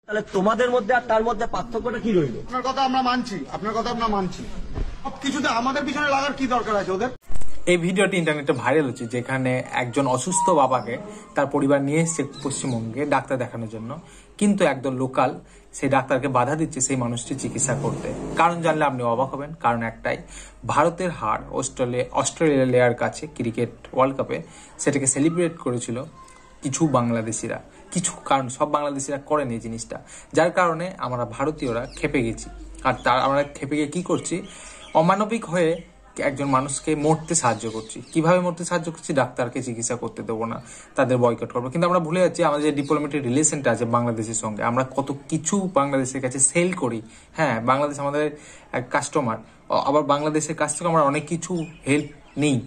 তাহলে তোমাদের মধ্যে আর তার মধ্যে পার্থক্যটা কি রইল? আপনার কথা আমরা মানছি, সবকিছুতে আমাদের পিছনে লাগার কি দরকার আছে ওদের? এই ভিডিওটি ইন্টারনেটে ভাইরাল হচ্ছে, যেখানে একজন অসুস্থ বাবাকে তার পরিবার নিয়ে এসছে পশ্চিমবঙ্গে ডাক্তার দেখানোর জন্য, কিন্তু একদল লোকাল সেই ডাক্তারকে বাধা দিচ্ছে সেই মানুষটি চিকিৎসা করতে। কারণ জানলে আপনি অবাক হবেন। কারণ একটাই, ভারতের হার অস্ট্রেলিয়ার কাছে ক্রিকেট ওয়ার্ল্ড কাপে সেটাকে সেলিব্রেট করেছিল কিছু বাংলাদেশিরা। কারণ সব বাংলাদেশিরা করেন এই জিনিসটা, যার কারণে আমরা ভারতীয়রা খেপে গেছি। আর আমরা খেপে গিয়ে কি করছি? অমানবিক হয়ে একজন মানুষকে মরতে সাহায্য করছি। কিভাবে মরতে সাহায্য করছি? ডাক্তারকে চিকিৎসা করতে দেবো না, তাদের বয়কট করবো। কিন্তু আমরা ভুলে যাচ্ছি আমাদের যে ডিপ্লোম্যাটিক রিলেশনটা আছে বাংলাদেশের সঙ্গে, আমরা কত কিছু বাংলাদেশের কাছে সেল করি। হ্যাঁ, বাংলাদেশ আমাদের কাস্টমার, আবার বাংলাদেশের কাছ থেকে আমরা অনেক কিছু হেল্প নেই।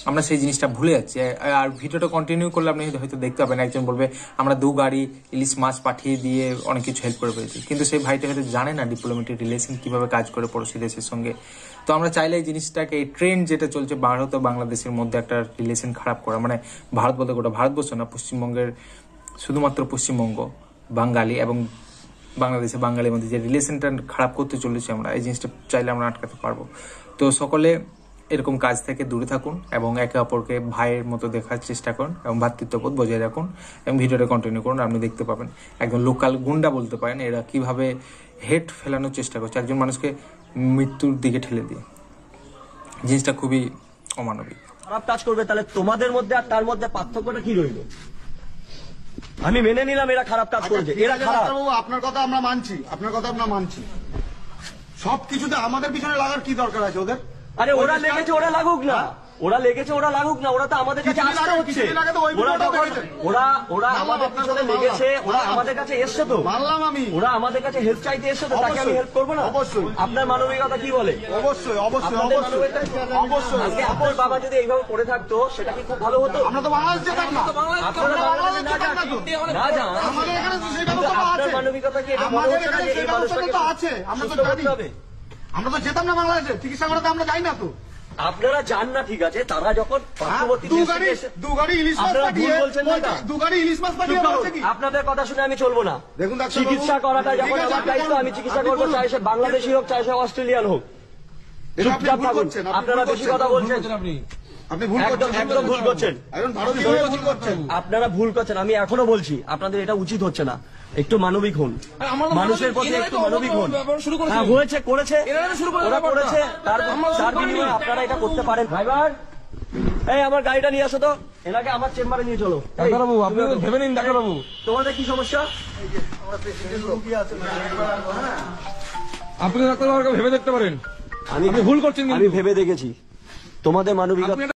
আমরা সেই জিনিসটা ভুলে যাচ্ছি। আর ভিডিওটা কন্টিনিউ করলে আপনি হয়তো দেখতে পাবেন, একজন বলবে আমরা 2 গাড়ি ইলিশ মাছ পাঠিয়ে দিয়ে অনেক কিছু হেল্প করে পেয়েছি, কিন্তু সেই ভাইটা হয়তো জানে না ডিপ্লোম্যাটিক রিলেশন কিভাবে কাজ করে পড়োশি দেশের সঙ্গে। তো আমরা চাইলে এই জিনিসটাকে, এই ট্রেন্ড যেটা চলছে ভারত ও বাংলাদেশের মধ্যে একটা রিলেশন খারাপ করা, মানে ভারত বলতে গোটা ভারতবর্ষ না, পশ্চিমবঙ্গের শুধুমাত্র পশ্চিমবঙ্গ, বাঙালি এবং বাংলাদেশে বাঙালির মধ্যে যে রিলেশনটা খারাপ করতে চলেছি আমরা, এই জিনিসটা চাইলে আমরা আটকাতে পারবো। তো সকলে এরকম কাজ থেকে দূরে থাকুন এবং একে অপরকে ভাইয়ের মতো দেখার চেষ্টা করুন এবং ভ্রাতৃত্ববোধ বজায় রাখুন এবং ভিডিওটা কন্টিনিউ করুন। আপনি দেখতে পাবেন একজন লোকাল গুন্ডা বলতে পারেন, এরা কিভাবে হেট ফেলানোর চেষ্টা করছে একজন মানুষকে মৃত্যুর দিকে ঠেলে দিয়ে। জিনিসটা খুবই অমানবিক। খারাপ কাজ করবে, তাহলে তোমাদের মধ্যে আর তার মধ্যে পার্থক্যটা কি রইল? আমি মেনে নিলাম এরা খারাপ কাজ করছে, এরা খারাপ। আপনার কথা আমরা মানছি, সবকিছুতে আমাদের পিছনে লাগার কি দরকার আছে ওদের? আরে ওরা লেগেছে, ওরা লাগুক না, ওরা তো আমাদের কাছে আসতে হচ্ছে। ওরা আমাদের পিছনে লেগেছে, ওরা আমাদের কাছে এসছে, তো মানলাম আমি। ওরা আমাদের কাছে হেল্প চাইতে এসছে, তো তাকে আমি হেল্প করবো না? অবশ্যই। আপনার মানবিকতা কি বলে? অবশ্যই। আজকে আপনার বাবা যদি এইভাবে পড়ে থাকতো, সেটা কি খুব ভালো হতো? আমরা তো বাংলাদেশ যেতাম না। আপনারা বাংলাদেশে না যান, আমাদের এখানে তো সেই ব্যবস্থা আছে। আপনার মানবিকতা কি? আমাদের এখানে সেই ব্যবস্থা তো আছে, আমরা তো জানি। আমরা তো যেতাম না বাংলাদেশে চিকিৎসা করাতে, আমরা যাই না তো। আপনারা যান না, ঠিক আছে, তারা যখন দু গাড়ি ইলিশ মাছ পাঠিয়ে বলছে কি? আপনাদের কথা শুনে আমি চলবো না। দেখুন, চিকিৎসা করাটা যখন আমার দায়িত্ব, আমি চিকিৎসা করবো, চাই সে বাংলাদেশি হোক, চাই সে অস্ট্রেলিয়ান হোক। চুপচাপ থাকুন। আপনারা বেশি কথা বলছেন, আপনি ভুল করছেন। আপনারা ভুল করছেন। আমি এখনো বলছি আপনাদের এটা উচিত হচ্ছে না। একটু মানবিক হন, মানুষের প্রতি একটু মানবিক হন। করেছে তার বিনিময়ে আপনারা এটা করতে পারেন। ড্রাইভার, এই আমার গাড়িটা নিয়ে আসো তো, এনাকে আমার চেম্বারে নিয়ে চলো। ডাক্তারবাবু, আপনি ভেবে নিন। ডাক্তারবাবু, তোমাদের কি সমস্যা? আপনি ডাক্তারবাবুকে ভেবে দেখতে পারেন। আমি ভুল করছেন, আমি ভেবে দেখেছি। তোমাদের মানবিকতা